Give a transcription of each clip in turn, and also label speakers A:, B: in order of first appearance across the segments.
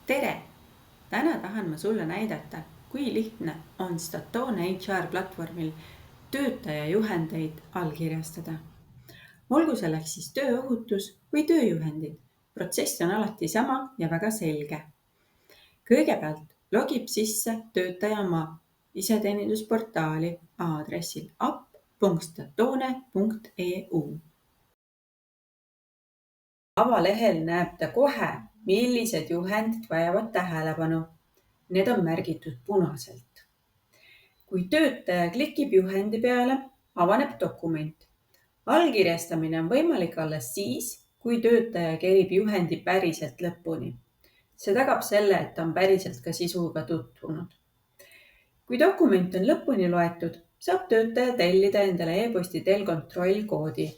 A: Tere! Täna tahan ma sulle näidata, kui lihtne on Statone HR platvormil töötaja juhendeid allkirjastada. Olgu selleks siis tööohutus või tööjuhendid. Protsess on alati sama ja väga selge. Kõigepealt logib sisse töötaja oma iseteenindusportaali aadressil app.statone.eu. Avalehel näeb ta kohe, millised juhendid vajavad tähelepanu. Need on märgitud punaselt. Kui töötaja klikib juhendi peale, avaneb dokument. Allkirjastamine on võimalik alles siis, kui töötaja kerib juhendi päriselt lõpuni. See tagab selle, et ta on päriselt ka sisuga tutvunud. Kui dokument on lõpuni loetud, saab töötaja tellida endale e-posti teel kontrollkoodi.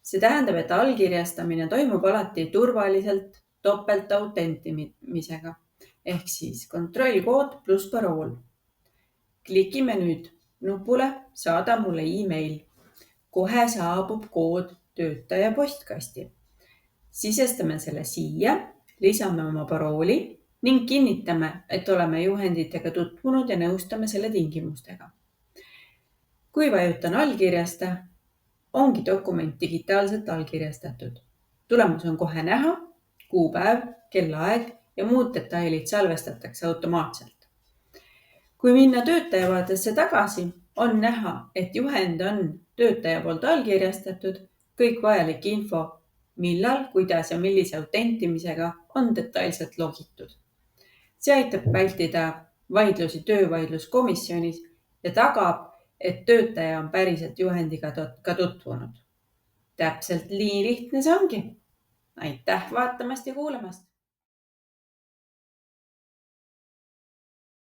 A: See tähendab, et allkirjastamine toimub alati turvaliselt topeltautentimisega ehk siis kontrollkood pluss parool. Klikime nüüd nupule Saada mulle e-mail. Kohe saabub kood töötaja postkasti. Sisestame selle siia, lisame oma parooli ning kinnitame, et oleme juhenditega tutvunud ja nõustame selle tingimustega. Kui vajutan allkirjasta, ongi dokument digitaalselt allkirjastatud. Tulemus on kohe näha, kuupäev, kellaaeg ja muud detailid salvestatakse automaatselt. Kui minna töötaja vaatesse tagasi, on näha, et juhend on töötaja poolt allkirjastatud, kõik vajalik info, millal, kuidas ja millise autentimisega on detailselt logitud. See aitab vältida vaidlusi töövaidluskomisjonis ja tagab, et töötaja on päriselt juhendiga ka tutvunud. Täpselt nii lihtne see ongi. Aitäh vaatamast ja kuulamast!